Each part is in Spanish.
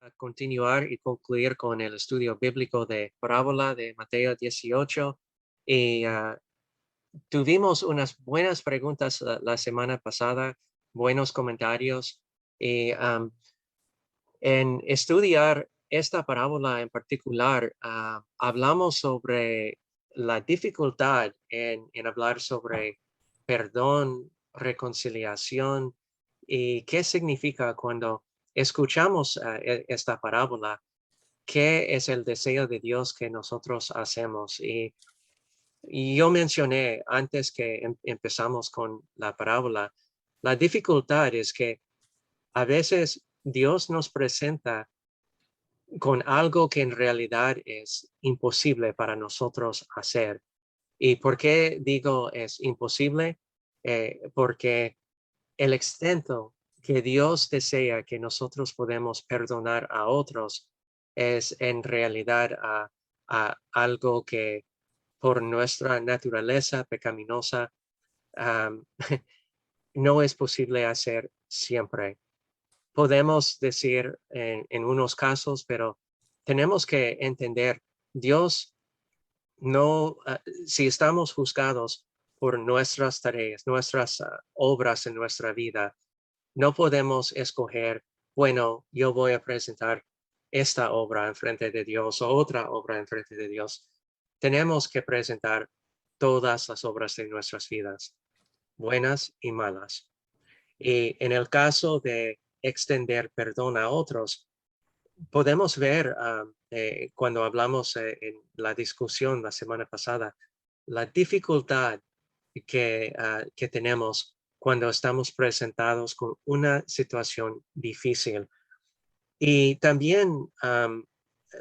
a continuar y concluir con el estudio bíblico de parábola de Mateo 18 y tuvimos unas buenas preguntas la semana pasada, buenos comentarios y en estudiar esta parábola en particular, hablamos sobre la dificultad en hablar sobre perdón, reconciliación y qué significa cuando escuchamos esta parábola, qué es el deseo de Dios que nosotros hacemos. Y yo mencioné antes que empezamos con la parábola, la dificultad es que a veces Dios nos presenta con algo que en realidad es imposible para nosotros hacer. ¿Y por qué digo es imposible? Porque el extento que Dios desea que nosotros podemos perdonar a otros es en realidad algo que por nuestra naturaleza pecaminosa um, no es posible hacer siempre. Podemos decir en unos casos, pero tenemos que entender, Dios no, si estamos juzgados por nuestras tareas, nuestras obras en nuestra vida, no podemos escoger, bueno, yo voy a presentar esta obra en frente de Dios o otra obra en frente de Dios. Tenemos que presentar todas las obras de nuestras vidas, buenas y malas. Y en el caso de extender perdón a otros, podemos ver cuando hablamos en la discusión la semana pasada, la dificultad que tenemos cuando estamos presentados con una situación difícil. Y también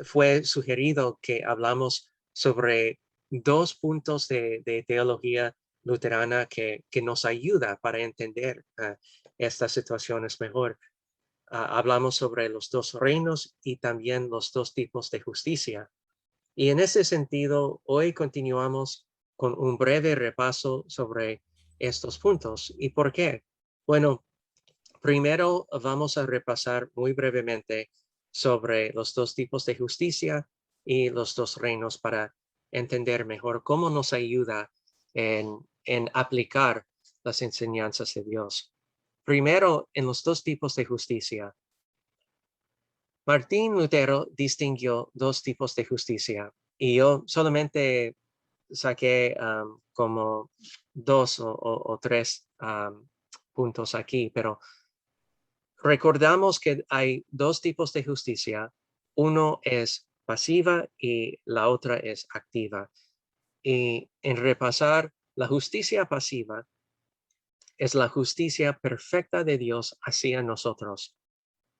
fue sugerido que hablamos sobre dos puntos de teología luterana que nos ayuda para entender estas situaciones mejor. Hablamos sobre los dos reinos y también los dos tipos de justicia. Y en ese sentido, hoy continuamos con un breve repaso sobre estos puntos. ¿Y por qué? Bueno, primero vamos a repasar muy brevemente sobre los dos tipos de justicia y los dos reinos para entender mejor cómo nos ayuda en aplicar las enseñanzas de Dios. Primero, en los dos tipos de justicia. Martín Lutero distinguió dos tipos de justicia y yo solamente saqué como dos o tres puntos aquí, pero recordamos que hay dos tipos de justicia. Uno es pasiva y la otra es activa. Y en repasar, la justicia pasiva es la justicia perfecta de Dios hacia nosotros.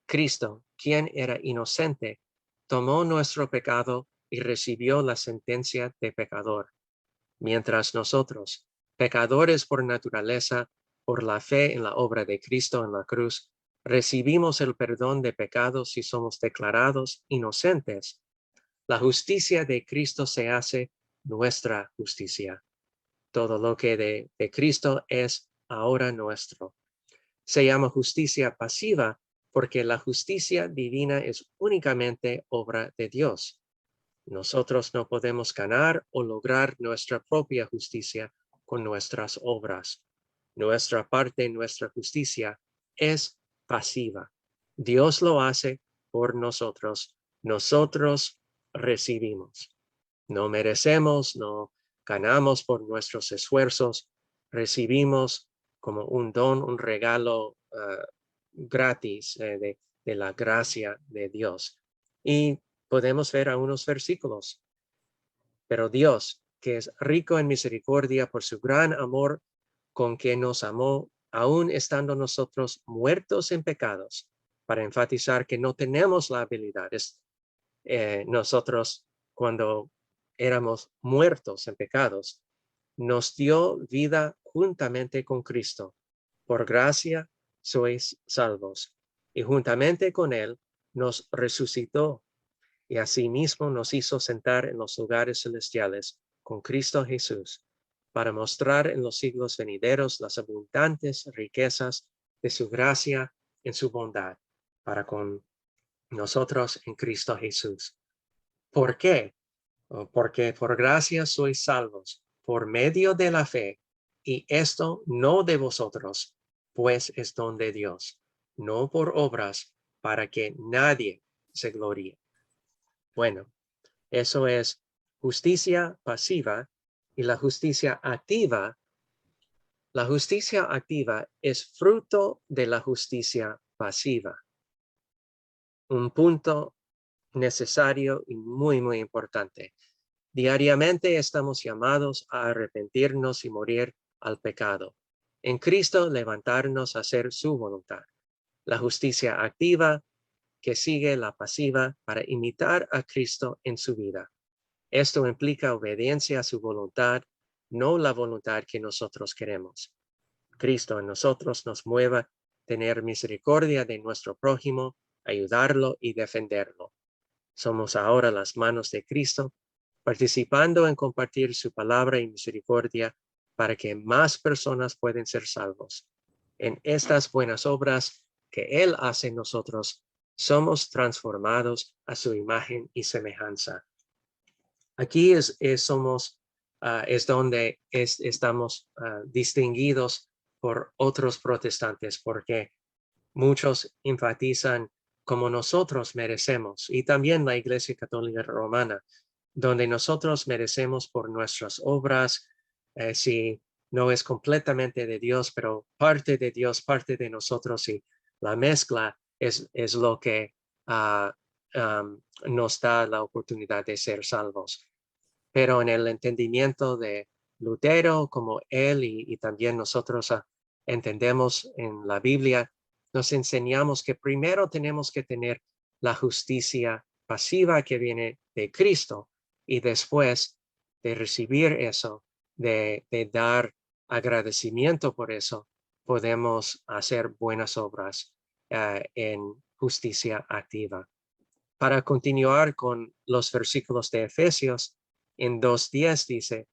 Cristo, quien era inocente, tomó nuestro pecado y recibió la sentencia de pecador, mientras nosotros, pecadores por naturaleza, por la fe en la obra de Cristo en la cruz, recibimos el perdón de pecados y somos declarados inocentes. La justicia de Cristo se hace nuestra justicia. Todo lo que de Cristo es ahora nuestro. Se llama justicia pasiva porque la justicia divina es únicamente obra de Dios. Nosotros no podemos ganar o lograr nuestra propia justicia con nuestras obras. Nuestra parte en nuestra justicia es pasiva. Dios lo hace por nosotros. Nosotros recibimos. No merecemos, no ganamos por nuestros esfuerzos. Recibimos como un don, un regalo gratis de la gracia de Dios. Y podemos ver algunos versículos. Pero Dios, que es rico en misericordia por su gran amor con que nos amó, aun estando nosotros muertos en pecados, para enfatizar que no tenemos la habilidad. Nosotros, cuando éramos muertos en pecados, nos dio vida juntamente con Cristo. Por gracia sois salvos. Y juntamente con Él nos resucitó y asimismo nos hizo sentar en los lugares celestiales con Cristo Jesús, para mostrar en los siglos venideros las abundantes riquezas de su gracia en su bondad para con nosotros en Cristo Jesús. ¿Por qué? Porque por gracia sois salvos por medio de la fe, y esto no de vosotros, pues es don de Dios, no por obras, para que nadie se gloríe. Bueno, eso es justicia pasiva, y la justicia activa. La justicia activa es fruto de la justicia pasiva. Un punto necesario y muy importante. Diariamente estamos llamados a arrepentirnos y morir al pecado. En Cristo levantarnos a hacer su voluntad. La justicia activa que sigue la pasiva para imitar a Cristo en su vida. Esto implica obediencia a su voluntad, no la voluntad que nosotros queremos. Cristo en nosotros nos mueva a tener misericordia de nuestro prójimo, ayudarlo y defenderlo. Somos ahora las manos de Cristo, participando en compartir su palabra y misericordia para que más personas puedan ser salvos. En estas buenas obras que Él hace en nosotros, somos transformados a su imagen y semejanza. Aquí es donde estamos distinguidos por otros protestantes, porque muchos enfatizan como nosotros merecemos, y también la Iglesia Católica Romana, donde nosotros merecemos por nuestras obras, si no es completamente de Dios, pero parte de Dios, parte de nosotros, y la mezcla es lo que nos da la oportunidad de ser salvos. Pero en el entendimiento de Lutero, como él y también nosotros entendemos en la Biblia, nos enseñamos que primero tenemos que tener la justicia pasiva que viene de Cristo, y después de recibir eso, de dar agradecimiento por eso, podemos hacer buenas obras en justicia activa. Para continuar con los versículos de Efesios, en 2:10 dice: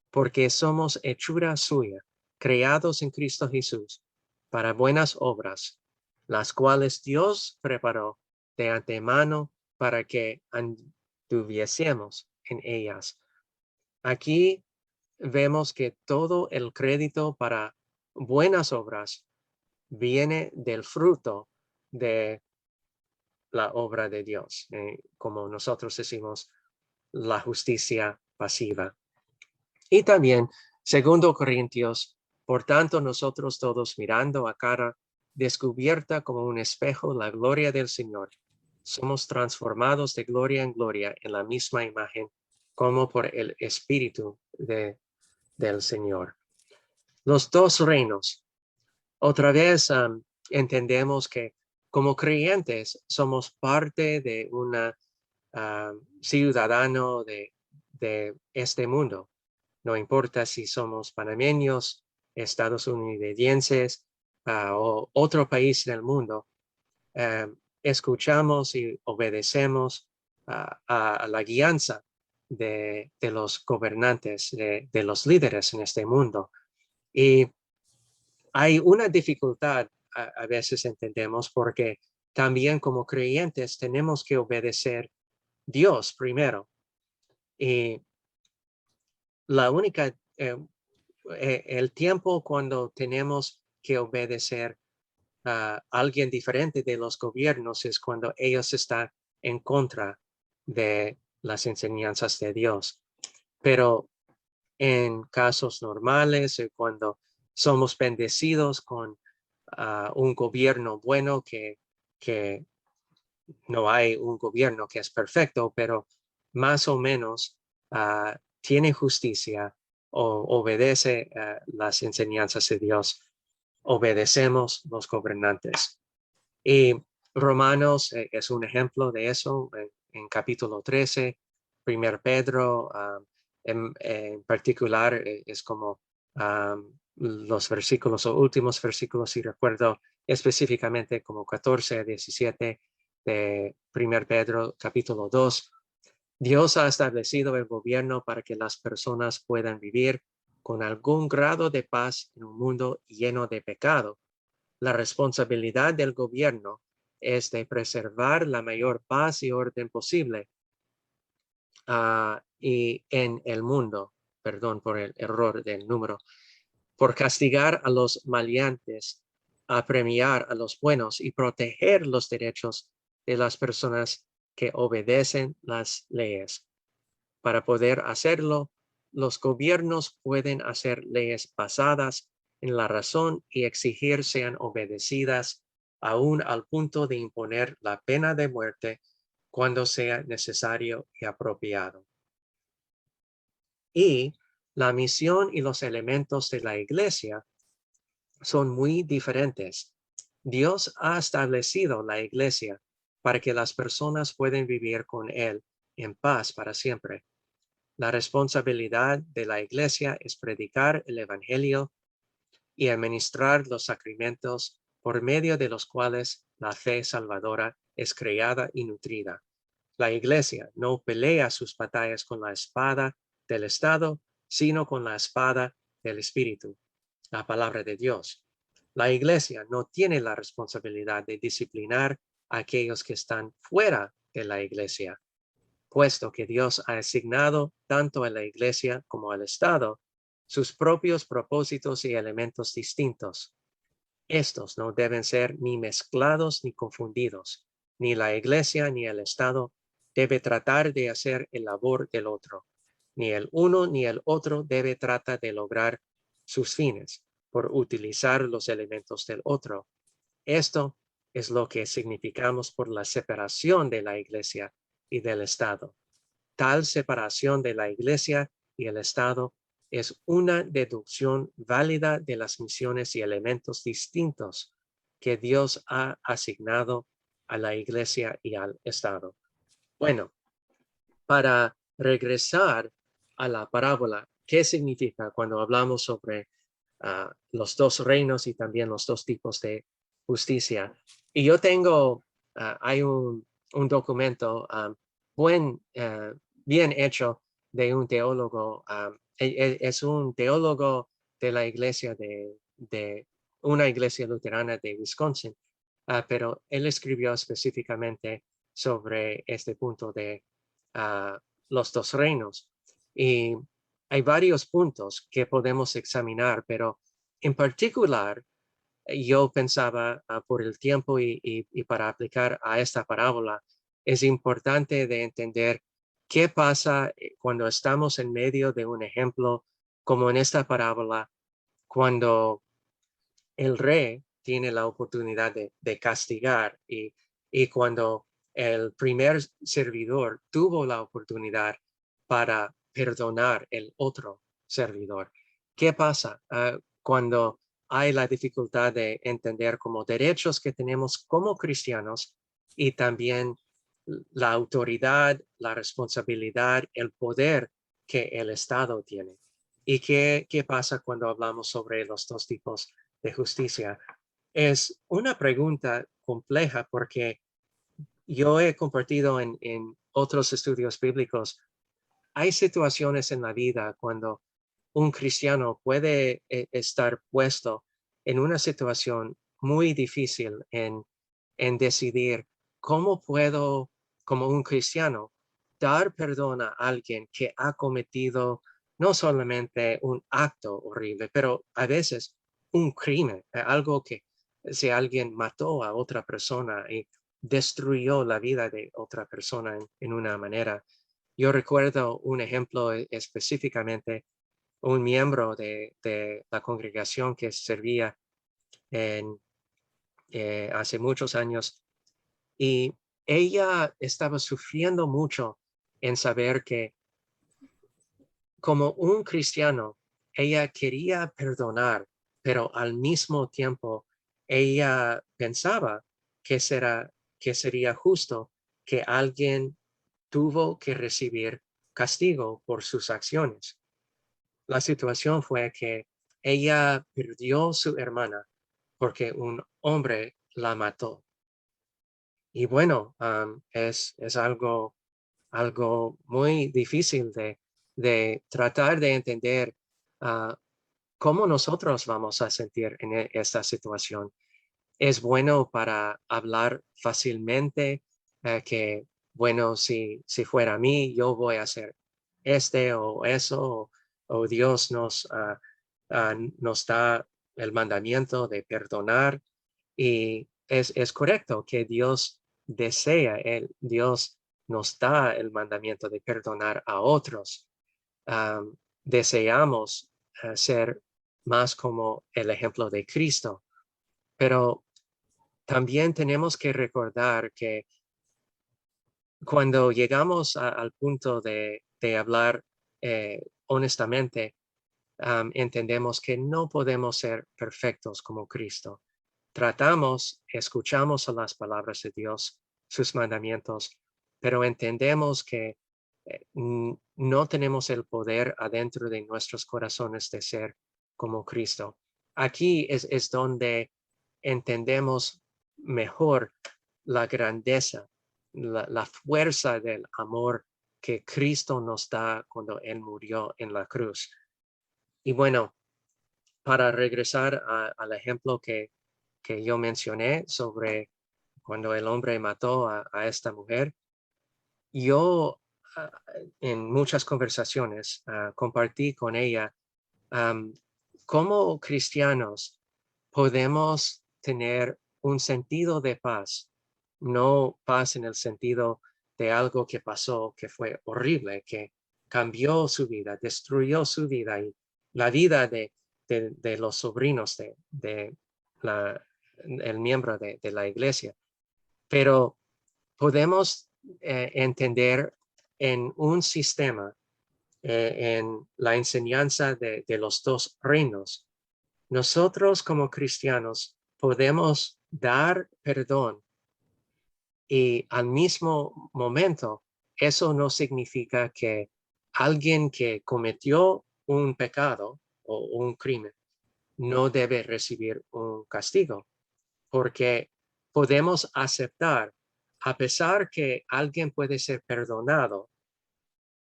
porque somos hechura suya, creados en Cristo Jesús, para buenas obras, las cuales Dios preparó de antemano para que anduviésemos en ellas. Aquí vemos que todo el crédito para buenas obras viene del fruto de la obra de Dios, como nosotros decimos, la justicia pasiva. Y también, segundo Corintios, por tanto nosotros todos mirando a cara descubierta como un espejo la gloria del Señor, somos transformados de gloria en gloria en la misma imagen como por el Espíritu del Señor. Los dos reinos. Otra vez entendemos que como creyentes somos parte de una ciudadano de este mundo. No importa si somos panameños, estadounidenses o otro país del mundo, escuchamos y obedecemos a la guianza de los gobernantes, de los líderes en este mundo. Y hay una dificultad, a veces entendemos, porque también como creyentes tenemos que obedecer Dios primero. Y la única, el tiempo cuando tenemos que obedecer a alguien diferente de los gobiernos es cuando ellos están en contra de las enseñanzas de Dios. Pero en casos normales, cuando somos bendecidos con un gobierno bueno, que no hay un gobierno que es perfecto, pero más o menos tiene justicia o obedece las enseñanzas de Dios, obedecemos los gobernantes. Y Romanos es un ejemplo de eso en capítulo 13, 1 Pedro, en particular es como los versículos o últimos versículos, si recuerdo específicamente como 14 a 17 de 1 Pedro capítulo 2. Dios ha establecido el gobierno para que las personas puedan vivir con algún grado de paz en un mundo lleno de pecado. La responsabilidad del gobierno es de preservar la mayor paz y orden posible y en el mundo, perdón por el error del número, por castigar a los maleantes, a premiar a los buenos y proteger los derechos de las personas que obedecen las leyes. Para poder hacerlo, los gobiernos pueden hacer leyes basadas en la razón y exigir sean obedecidas aún al punto de imponer la pena de muerte cuando sea necesario y apropiado. Y la misión y los elementos de la iglesia son muy diferentes. Dios ha establecido la iglesia para que las personas puedan vivir con Él en paz para siempre. La responsabilidad de la iglesia es predicar el evangelio y administrar los sacramentos por medio de los cuales la fe salvadora es creada y nutrida. La iglesia no pelea sus batallas con la espada del Estado, sino con la espada del Espíritu, la palabra de Dios. La iglesia no tiene la responsabilidad de disciplinar a aquellos que están fuera de la iglesia, puesto que Dios ha asignado tanto a la iglesia como al Estado sus propios propósitos y elementos distintos. Estos no deben ser ni mezclados ni confundidos. Ni la iglesia ni el Estado debe tratar de hacer el labor del otro. Ni el uno ni el otro debe tratar de lograr sus fines por utilizar los elementos del otro. Esto es lo que significamos por la separación de la iglesia y del Estado. Tal separación de la iglesia y el Estado es una deducción válida de las misiones y elementos distintos que Dios ha asignado a la iglesia y al Estado. Bueno, para regresar a la parábola, ¿qué significa cuando hablamos sobre los dos reinos y también los dos tipos de justicia? Y yo tengo, hay un documento bien hecho de un teólogo. Es un teólogo de la iglesia de una iglesia luterana de Wisconsin, pero él escribió específicamente sobre este punto de los dos reinos. Y hay varios puntos que podemos examinar, pero en particular yo pensaba por el tiempo y para aplicar a esta parábola, es importante de entender qué pasa cuando estamos en medio de un ejemplo como en esta parábola, cuando el rey tiene la oportunidad de castigar y cuando el primer servidor tuvo la oportunidad para perdonar el otro servidor. ¿Qué pasa cuando hay la dificultad de entender como derechos que tenemos como cristianos y también la autoridad, la responsabilidad, el poder que el Estado tiene? ¿Y qué pasa cuando hablamos sobre los dos tipos de justicia? Es una pregunta compleja porque yo he compartido en otros estudios bíblicos, hay situaciones en la vida cuando un cristiano puede estar puesto en una situación muy difícil en decidir cómo puedo, como un cristiano, dar perdón a alguien que ha cometido no solamente un acto horrible, pero a veces un crimen, algo que si alguien mató a otra persona y destruyó la vida de otra persona en una manera. Yo recuerdo un ejemplo específicamente, un miembro de la congregación que servía en, hace muchos años y ella estaba sufriendo mucho en saber que como un cristiano, ella quería perdonar, pero al mismo tiempo ella pensaba que, que sería justo que alguien tuvo que recibir castigo por sus acciones. La situación fue que ella perdió su hermana porque un hombre la mató. Y bueno, es algo muy difícil de tratar de entender cómo nosotros vamos a sentir en esta situación. es bueno para hablar fácilmente, que, bueno, si fuera a mí, yo voy a hacer o eso, o Dios nos da el mandamiento de perdonar. Y es correcto que Dios desea, Dios nos da el mandamiento de perdonar a otros. Deseamos ser más como el ejemplo de Cristo, pero también tenemos que recordar que cuando llegamos al punto de hablar honestamente, entendemos que no podemos ser perfectos como Cristo. Escuchamos a las palabras de Dios, sus mandamientos, pero entendemos que no tenemos el poder adentro de nuestros corazones de ser como Cristo. Aquí es donde entendemos mejor la grandeza, la fuerza del amor que Cristo nos da cuando Él murió en la cruz. Y bueno, para regresar al ejemplo que yo mencioné sobre cuando el hombre mató a esta mujer, yo ah, en muchas conversaciones compartí con ella cómo cristianos podemos tener un sentido de paz, no paz en el sentido de algo que pasó, que fue horrible, que cambió su vida, destruyó su vida y la vida de los sobrinos de el miembro de la iglesia. Pero podemos entender en un sistema, en la enseñanza de los dos reinos. Nosotros como cristianos podemos dar perdón y al mismo momento eso no significa que alguien que cometió un pecado o un crimen no debe recibir un castigo, porque podemos aceptar, a pesar que alguien puede ser perdonado,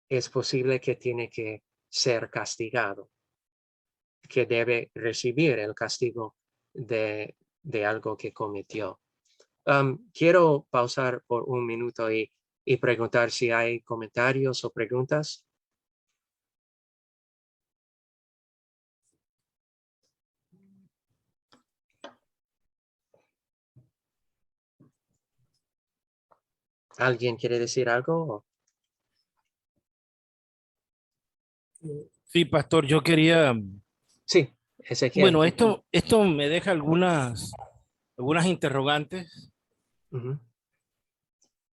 es posible que tiene que ser castigado, que debe recibir el castigo de algo que cometió. Quiero pausar por un minuto y preguntar si hay comentarios o preguntas. ¿Alguien quiere decir algo? Sí, pastor, yo quería, Sí, Ezequiel. bueno, esto me deja algunas interrogantes, Ujú.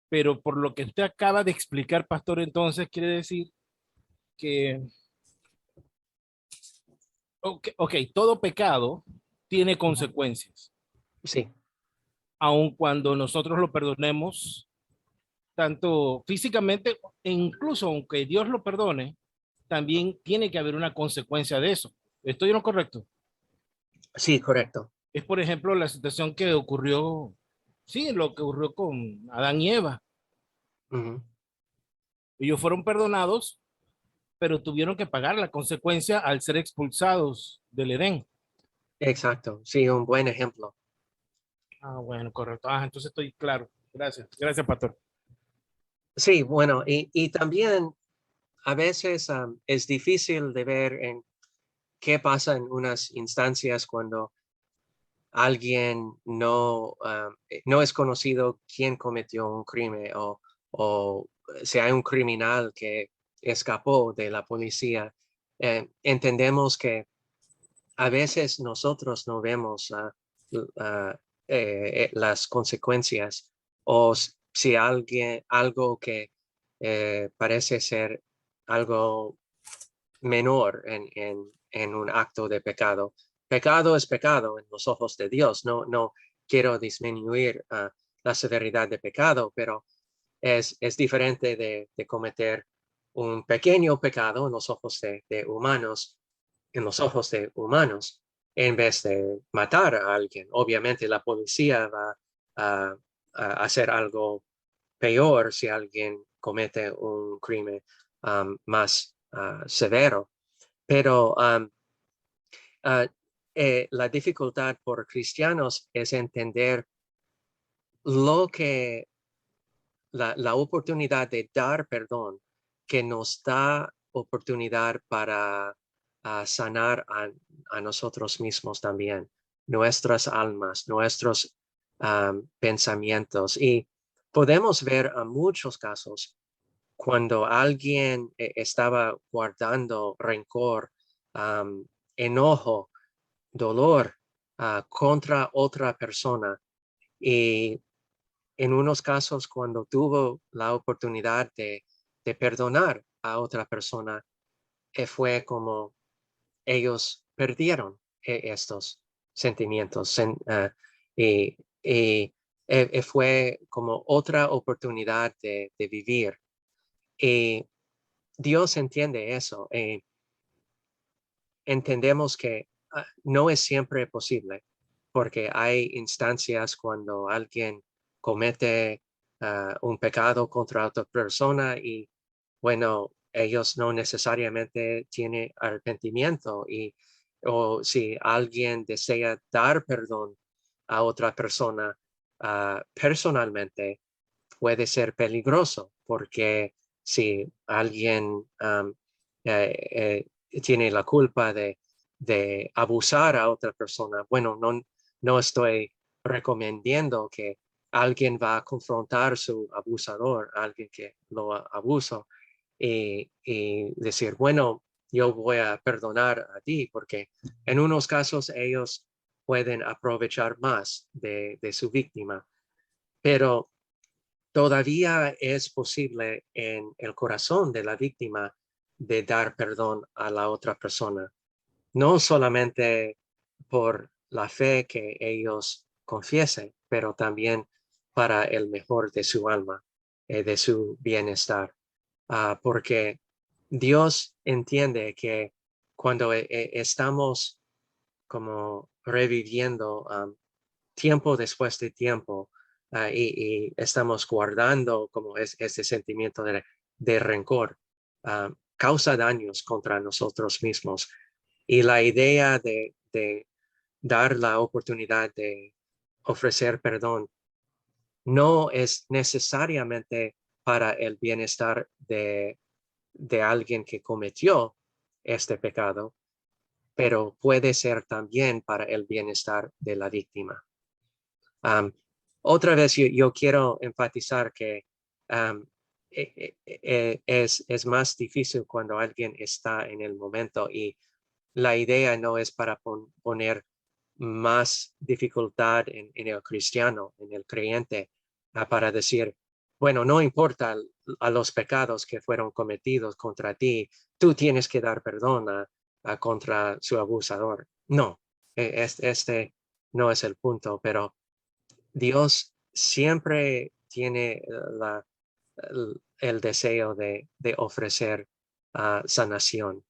pero por lo que usted acaba de explicar, pastor, entonces quiere decir que, ok, todo pecado tiene consecuencias, Sí, aun cuando nosotros lo perdonemos, tanto físicamente e incluso aunque Dios lo perdone, también tiene que haber una consecuencia de eso. ¿Estoy en lo correcto? sí, correcto. Es, por ejemplo, la situación que ocurrió, sí, lo que ocurrió con Adán y Eva. Ujú. Ellos fueron perdonados, pero tuvieron que pagar la consecuencia al ser expulsados del Edén. Exacto, sí, un buen ejemplo. Ah, bueno, correcto. Ah, entonces estoy claro. Gracias. Gracias, pastor. Sí, bueno, y también a veces es difícil de ver en qué pasa en unas instancias cuando alguien no es conocido quién cometió un crimen o si hay un criminal que escapó de la policía. Entendemos que a veces nosotros no vemos ah, las consecuencias o si algo que parece ser algo menor en un acto de pecado. Pecado es pecado en los ojos de Dios. No quiero disminuir la severidad de pecado, pero es diferente de cometer un pequeño pecado en los ojos de humanos, en los ojos de humanos, en vez de matar a alguien. Obviamente la policía va a, a hacer algo peor si alguien comete un crimen más severo. Pero la dificultad por cristianos es entender lo que la oportunidad de dar perdón que nos da oportunidad para sanar a nosotros mismos también, nuestras almas, nuestros pensamientos. Y podemos ver a muchos casos cuando alguien estaba guardando rencor, enojo, dolor contra otra persona. Y en unos casos, cuando tuvo la oportunidad de perdonar a otra persona, fue como ellos perdieron estos sentimientos. Y, fue como otra oportunidad de vivir. Y Dios entiende eso. Entendemos que no es siempre posible, porque hay instancias cuando alguien comete un pecado contra otra persona y, bueno, ellos no necesariamente tienen arrepentimiento o si alguien desea dar perdón a otra persona personalmente, puede ser peligroso, porque si alguien tiene la culpa de abusar a otra persona, bueno, no estoy recomendando que alguien va a confrontar a su abusador, alguien que lo abusa, y decir, bueno, yo voy a perdonar a ti, porque en unos casos ellos pueden aprovechar más de su víctima, pero todavía es posible en el corazón de la víctima de dar perdón a la otra persona, no solamente por la fe que ellos confiesen, pero también para el mejor de su alma, de su bienestar. Porque Dios entiende que cuando estamos como reviviendo tiempo después de tiempo y estamos guardando como ese sentimiento de rencor, causa daños contra nosotros mismos. Y la idea de dar la oportunidad de ofrecer perdón no es necesariamente para el bienestar de alguien que cometió este pecado, pero puede ser también para el bienestar de la víctima. Otra vez yo quiero enfatizar que es más difícil cuando alguien está en el momento, y la idea no es para poner más dificultad en el cristiano, en el creyente, para decir, bueno, no importa a los pecados que fueron cometidos contra ti, tú tienes que dar perdón contra su abusador. No, este no es el punto, pero Dios siempre tiene el deseo de ofrecer sanación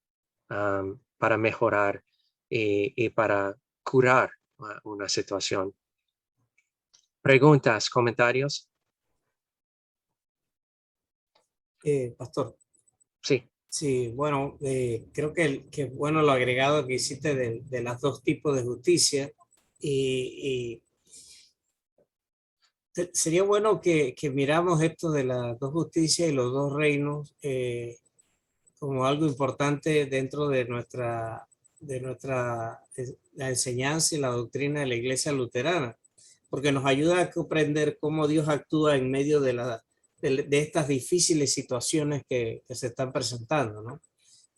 para mejorar y para curar una situación. ¿Preguntas, comentarios? Pastor. Sí. Sí, bueno, creo que es bueno lo agregado que hiciste de los dos tipos de justicia y sería bueno que miramos esto de las dos justicias y los dos reinos como algo importante dentro de la enseñanza y la doctrina de la Iglesia Luterana, porque nos ayuda a comprender cómo Dios actúa en medio de estas difíciles situaciones que se están presentando, ¿no?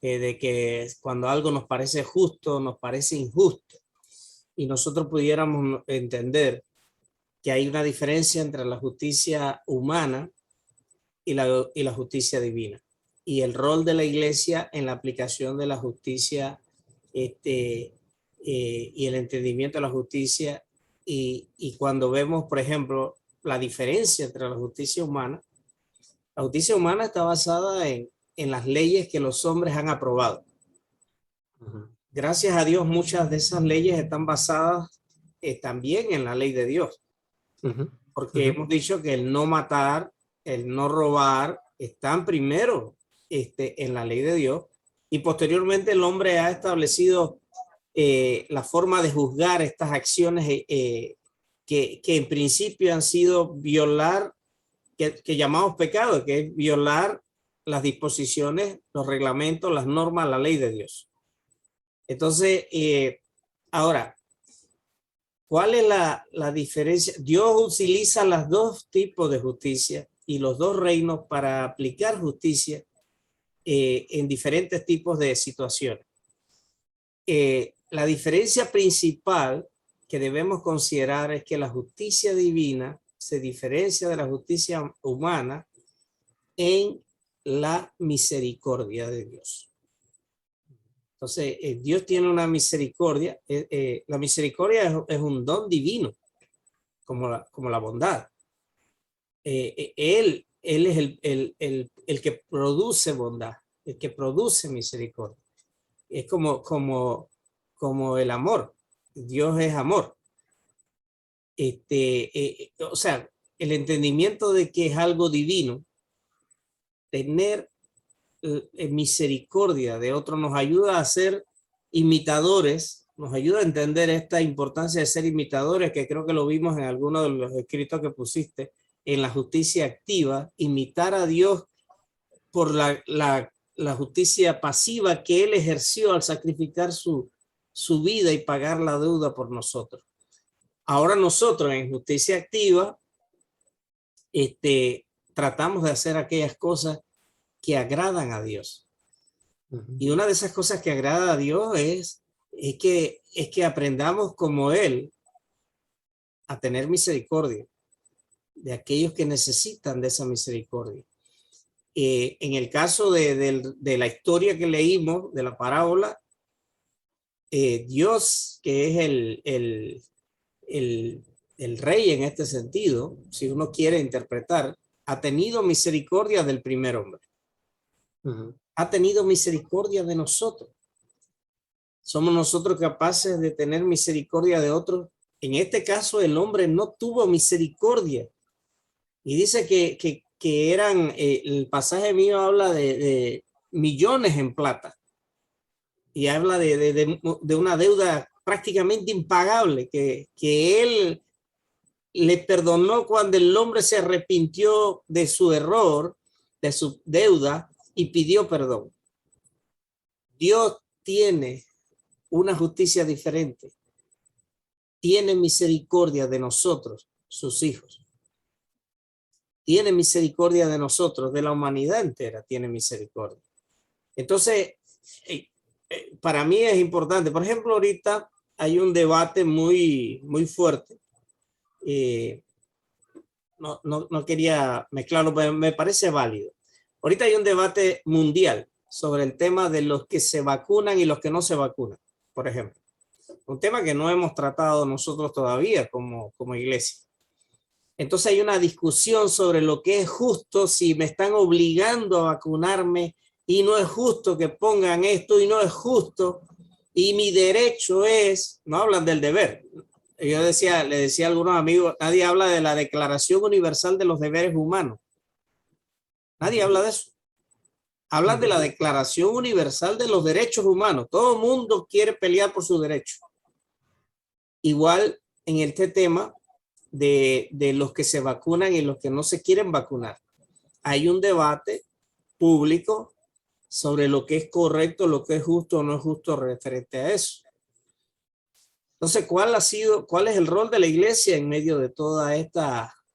De que cuando algo nos parece justo, nos parece injusto, y nosotros pudiéramos entender que hay una diferencia entre la justicia humana y la justicia divina, y el rol de la Iglesia en la aplicación de la justicia y el entendimiento de la justicia. Y cuando vemos, por ejemplo, la diferencia entre la justicia humana está basada en las leyes que los hombres han aprobado. Gracias a Dios, muchas de esas leyes están basadas también en la ley de Dios. Porque hemos dicho que el no matar, el no robar, están primero en la ley de Dios, y posteriormente el hombre ha establecido la forma de juzgar estas acciones que en principio han sido violar, que llamamos pecado, que es violar las disposiciones, los reglamentos, las normas, la ley de Dios. Entonces, ahora, ¿cuál es la diferencia? Dios utiliza los dos tipos de justicia y los dos reinos para aplicar justicia en diferentes tipos de situaciones. La diferencia principal que debemos considerar es que la justicia divina se diferencia de la justicia humana en la misericordia de Dios. Entonces, Dios tiene una misericordia. La misericordia es un don divino, como la bondad. Él es el que produce bondad, el que produce misericordia. Es como el amor. Dios es amor. O sea, el entendimiento de que es algo divino, tener misericordia de otros nos ayuda a ser imitadores, nos ayuda a entender esta importancia de ser imitadores, que creo que lo vimos en alguno de los escritos que pusiste, en la justicia activa, imitar a Dios por la justicia pasiva que Él ejerció al sacrificar su vida y pagar la deuda por nosotros. Ahora nosotros en justicia activa tratamos de hacer aquellas cosas que agradan a Dios. Y una de esas cosas que agrada a Dios es que aprendamos como Él a tener misericordia de aquellos que necesitan de esa misericordia. En el caso de la historia que leímos, de la parábola, Dios, que es el rey en este sentido, si uno quiere interpretar, ha tenido misericordia del primer hombre. Ha tenido misericordia de nosotros. Somos nosotros capaces de tener misericordia de otros. En este caso, el hombre no tuvo misericordia. Y dice que eran, el pasaje mío habla de millones en plata. Y habla de una deuda prácticamente impagable que él le perdonó cuando el hombre se arrepintió de su error, de su deuda, y pidió perdón. Dios tiene una justicia diferente. Tiene misericordia de nosotros, sus hijos. Tiene misericordia de nosotros, de la humanidad entera tiene misericordia. Entonces, para mí es importante. Por ejemplo, ahorita hay un debate muy fuerte. No quería mezclarlo, pero me parece válido. Ahorita hay un debate mundial sobre el tema de los que se vacunan y los que no se vacunan, por ejemplo. Un tema que no hemos tratado nosotros todavía como iglesia. Entonces hay una discusión sobre lo que es justo, si me están obligando a vacunarme y no es justo que pongan esto y no es justo y mi derecho es, no hablan del deber. Yo le decía a algunos amigos, nadie habla de la Declaración Universal de los Deberes Humanos. Nadie habla de eso. Hablan de la Declaración Universal de los Derechos Humanos. Todo el mundo quiere pelear por sus derechos. Igual en este tema de los que se vacunan y los que no se quieren vacunar. Hay un debate público sobre lo que es correcto, lo que es justo o no es justo referente a eso. Entonces, ¿cuál es el rol de la iglesia en medio de toda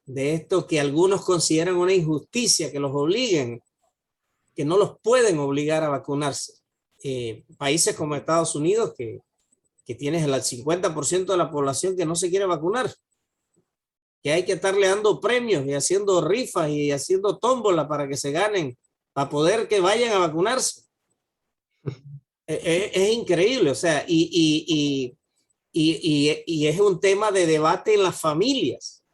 de esto que algunos consideran una injusticia, que los obliguen, que no los pueden obligar a vacunarse? Países como Estados Unidos, que tienes el 50% de la población que no se quiere vacunar, que hay que estarle dando premios y haciendo rifas y haciendo tómbola para que se ganen, para poder que vayan a vacunarse. Es increíble, o sea, y es un tema de debate en las familias.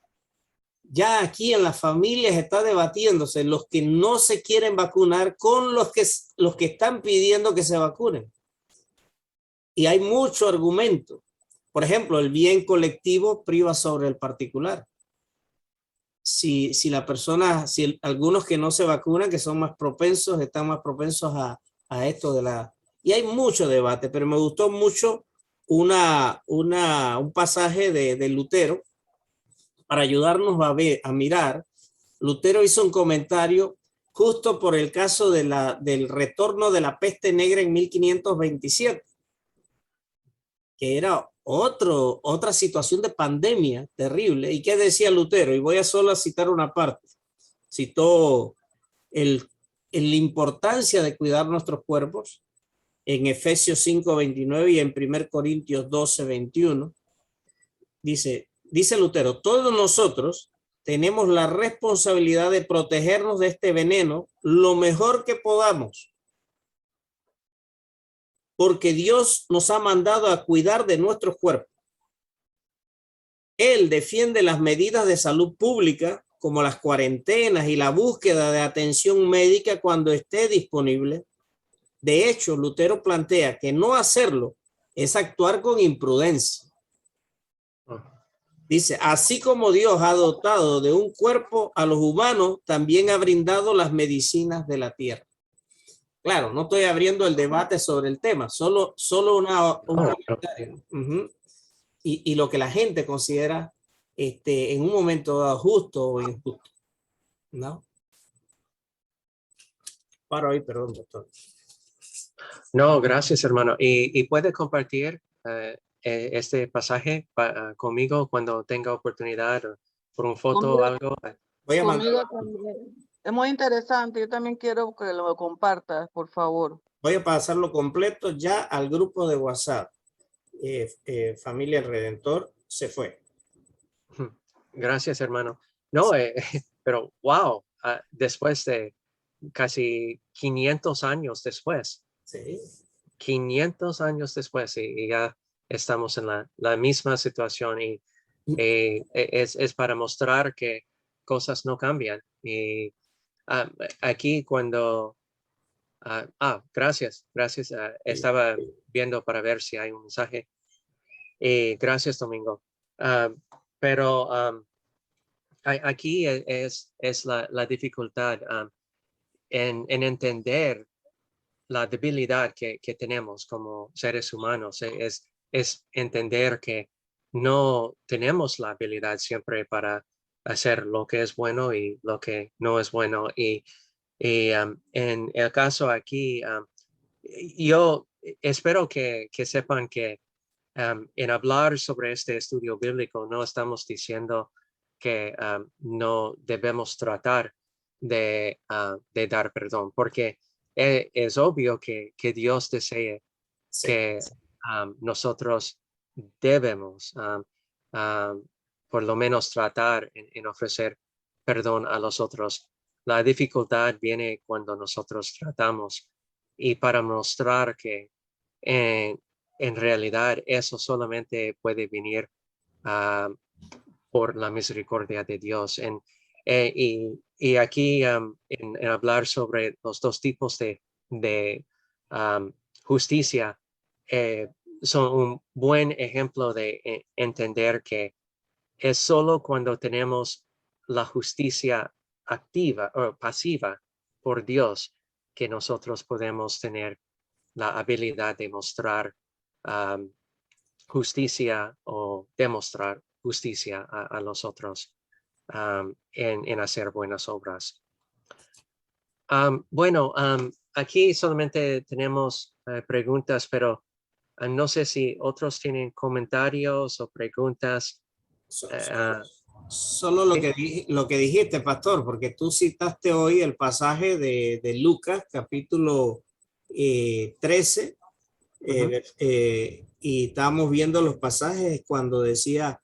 Ya aquí en las familias está debatiéndose los que no se quieren vacunar con los que están pidiendo que se vacunen. Y hay mucho argumento. Por ejemplo, el bien colectivo priva sobre el particular. Si algunos que no se vacunan, que son más propensos, están más propensos a esto y hay mucho debate, pero me gustó mucho un pasaje de Lutero para ayudarnos a mirar. Lutero hizo un comentario justo por el caso del retorno de la peste negra en 1527, que era otra situación de pandemia terrible. ¿Y qué decía Lutero? Y voy a solo citar una parte. Citó la importancia de cuidar nuestros cuerpos en Efesios 5:29 y en 1 Corintios 12:21. Dice Lutero, todos nosotros tenemos la responsabilidad de protegernos de este veneno lo mejor que podamos, porque Dios nos ha mandado a cuidar de nuestros cuerpos. Él defiende las medidas de salud pública, como las cuarentenas y la búsqueda de atención médica cuando esté disponible. De hecho, Lutero plantea que no hacerlo es actuar con imprudencia. Dice, así como Dios ha dotado de un cuerpo a los humanos, también ha brindado las medicinas de la tierra. Claro, no estoy abriendo el debate sobre el tema, solo un comentario. Y lo que la gente considera en un momento dado justo o injusto. ¿No? Paro ahí, perdón, doctor. No, gracias, hermano. ¿Y puede compartir este pasaje conmigo cuando tenga oportunidad o por un foto o algo? Voy a Conmigo mandar. también. Es muy interesante. Yo también quiero que lo compartas, por favor. Voy a pasarlo completo ya al grupo de WhatsApp. Familia El Redentor se fue. Gracias, hermano. No, pero wow, después de casi 500 años después. Sí. 500 años después y ya estamos en la misma situación y es para mostrar que cosas no cambian. Y aquí cuando... gracias. Estaba viendo para ver si hay un mensaje. Gracias, Domingo. Pero aquí es la dificultad en entender la debilidad que tenemos como seres humanos. Es entender que no tenemos la habilidad siempre para hacer lo que es bueno y lo que no es bueno. Y en el caso aquí, yo espero que sepan que en hablar sobre este estudio bíblico no estamos diciendo que no debemos tratar de dar perdón, porque es obvio que Dios desea que nosotros debemos por lo menos tratar en ofrecer perdón a los otros. La dificultad viene cuando nosotros tratamos y para mostrar que en realidad eso solamente puede venir por la misericordia de Dios. Y aquí en hablar sobre los dos tipos de justicia, son un buen ejemplo de entender que es solo cuando tenemos la justicia activa o pasiva por Dios que nosotros podemos tener la habilidad de mostrar justicia o demostrar justicia a los otros en hacer buenas obras. Bueno, aquí solamente tenemos preguntas, pero no sé si otros tienen comentarios o preguntas. Solo lo que dijiste, pastor, porque tú citaste hoy el pasaje de Lucas, capítulo 13, y estábamos viendo los pasajes cuando decía,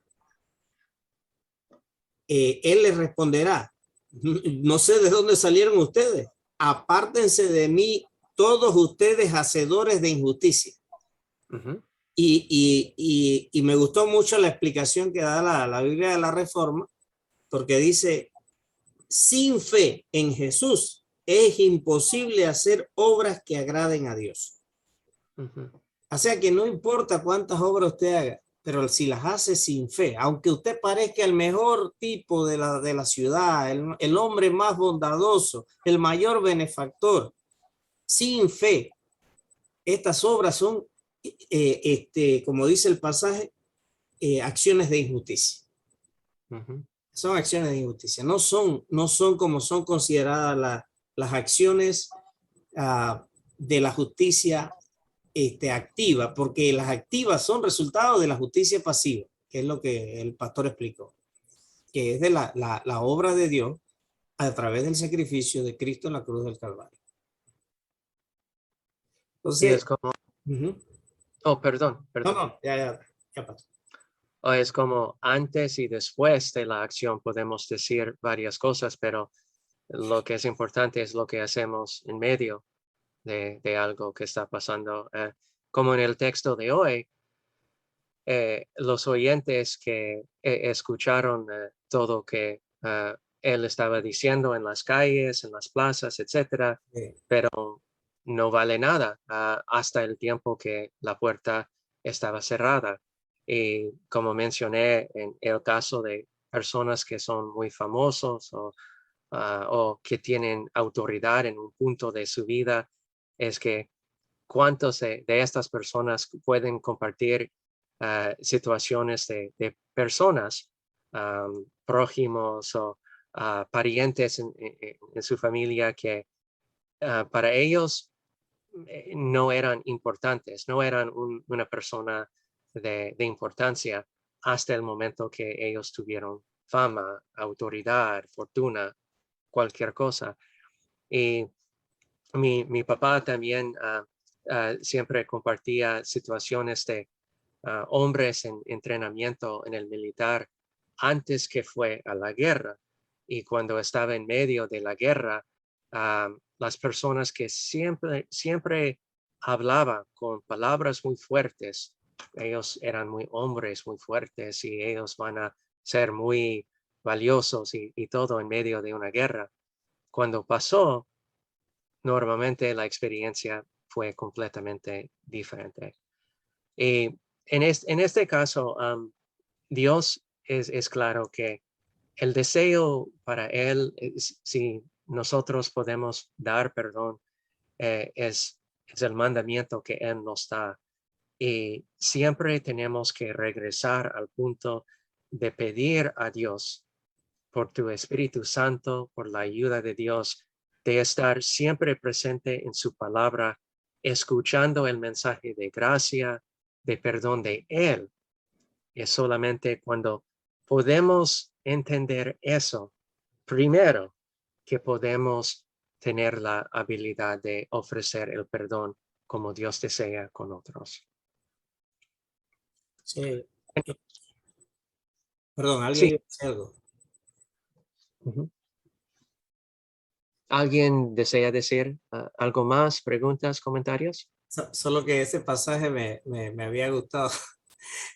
él les responderá, no sé de dónde salieron ustedes, apártense de mí todos ustedes hacedores de injusticia. Y me gustó mucho la explicación que da la Biblia de la Reforma, porque dice, sin fe en Jesús es imposible hacer obras que agraden a Dios. O sea que no importa cuántas obras usted haga, pero si las hace sin fe, aunque usted parezca el mejor tipo de la ciudad, el hombre más bondadoso, el mayor benefactor, sin fe, estas obras son como dice el pasaje, acciones de injusticia. Ujú. Son acciones de injusticia. No son como son consideradas las acciones de la justicia activa, porque las activas son resultado de la justicia pasiva, que es lo que el pastor explicó, que es de la obra de Dios a través del sacrificio de Cristo en la cruz del Calvario. Y es Entonces, como, uh-huh. oh, perdón. No, ya pasó. O es como antes y después de la acción podemos decir varias cosas, pero lo que es importante es lo que hacemos en medio de algo que está pasando. Como en el texto de hoy, los oyentes que escucharon todo que él estaba diciendo en las calles, en las plazas, etcétera, pero no vale nada hasta el tiempo que la puerta estaba cerrada. Y como mencioné, en el caso de personas que son muy famosos o que tienen autoridad en un punto de su vida, es que cuántos de estas personas pueden compartir situaciones de personas, prójimos o parientes en su familia que para ellos no eran importantes, no eran una persona de importancia hasta el momento que ellos tuvieron fama, autoridad, fortuna, cualquier cosa. Y mi papá también siempre compartía situaciones de hombres en entrenamiento en el militar antes que fue a la guerra. Y cuando estaba en medio de la guerra, las personas que siempre hablaban con palabras muy fuertes, ellos eran muy hombres muy fuertes y ellos van a ser muy valiosos y todo en medio de una guerra. Cuando pasó, normalmente la experiencia fue completamente diferente. Y en este caso, Dios es claro que el deseo para Él, si nosotros podemos dar perdón, es el mandamiento que Él nos da. Y siempre tenemos que regresar al punto de pedir a Dios por tu Espíritu Santo, por la ayuda de Dios, de estar siempre presente en su palabra, escuchando el mensaje de gracia, de perdón de Él. Es solamente cuando podemos entender eso, primero, que podemos tener la habilidad de ofrecer el perdón como Dios desea con otros. Sí. Perdón, ¿alguien Sí. dice algo? Uh-huh. ¿Alguien desea decir algo más? ¿Preguntas? ¿Comentarios? Solo que ese pasaje me había gustado.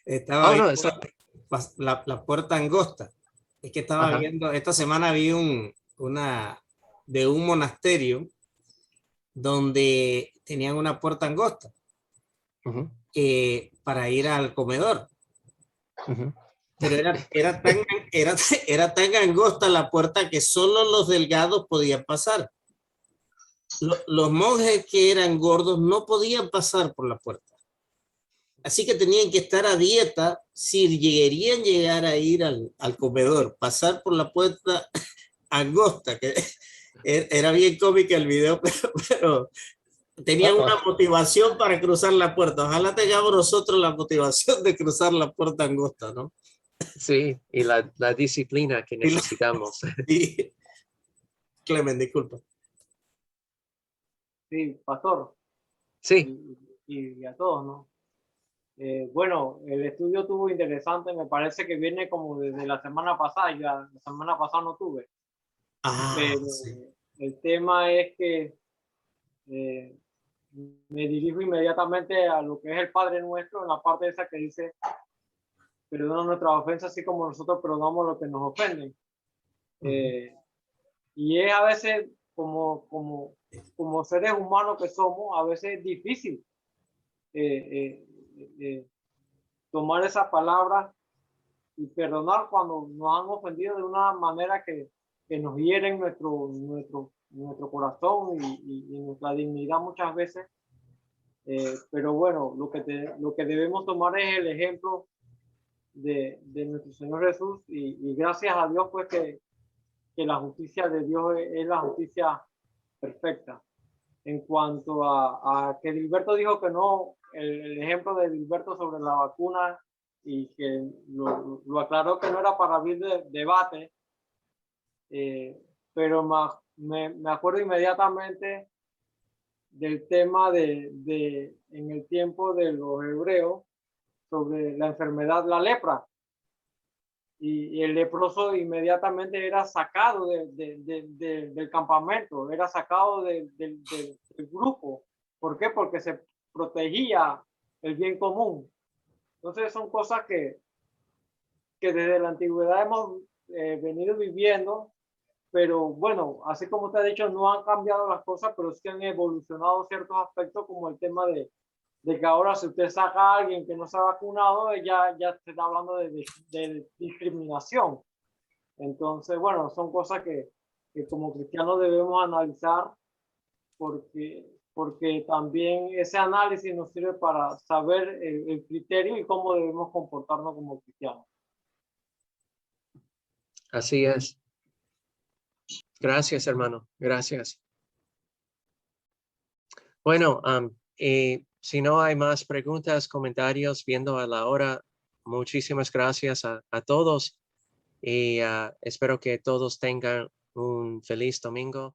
Estaba Oh, no, viendo está. la puerta angosta. Es que estaba Ajá. viendo, esta semana vi una de un monasterio donde tenían una puerta angosta Uh-huh. para ir al comedor. Uh-huh. Pero era tan angosta la puerta que solo los delgados podían pasar. Los monjes que eran gordos no podían pasar por la puerta. Así que tenían que estar a dieta si querían llegar a ir al comedor, pasar por la puerta angosta, que era bien cómica el video, pero tenían una motivación para cruzar la puerta. Ojalá tengamos nosotros la motivación de cruzar la puerta angosta, ¿no? Sí, y la disciplina que Y, la, necesitamos. y Clemen, disculpa. Sí, pastor, Sí. y a todos, ¿no? Bueno, el estudio estuvo interesante, me parece que viene como desde la semana pasada, ya la semana pasada no tuve, pero Sí. el tema es que me dirijo inmediatamente a lo que es el Padre Nuestro, en la parte esa que dice, perdona nuestras ofensas así como nosotros perdonamos lo que nos ofenden. Y es a veces como seres humanos que somos, a veces es difícil tomar esas palabras y perdonar cuando nos han ofendido de una manera que nos hieren nuestro corazón y nuestra dignidad muchas veces. Pero bueno, lo que debemos tomar es el ejemplo de nuestro Señor Jesús y gracias a Dios pues que la justicia de Dios es la justicia perfecta. En cuanto a que Dilberto dijo que no, el ejemplo de Dilberto sobre la vacuna y que lo aclaró que no era para abrir debate, pero me acuerdo inmediatamente del tema en el tiempo de los hebreos sobre la enfermedad, la lepra. Y el leproso inmediatamente era sacado del campamento, era sacado del grupo. ¿Por qué? Porque se protegía el bien común. Entonces son cosas que desde la antigüedad hemos venido viviendo, pero bueno, así como usted ha dicho, no han cambiado las cosas, pero sí han evolucionado ciertos aspectos como el tema de que ahora si usted saca a alguien que no se ha vacunado, ya se está hablando de discriminación. Entonces, bueno, son cosas que como cristianos debemos analizar porque también ese análisis nos sirve para saber el criterio y cómo debemos comportarnos como cristianos. Así es. Gracias, hermano. Gracias. Bueno, si no hay más preguntas, comentarios, viendo a la hora, muchísimas gracias a todos y espero que todos tengan un feliz domingo.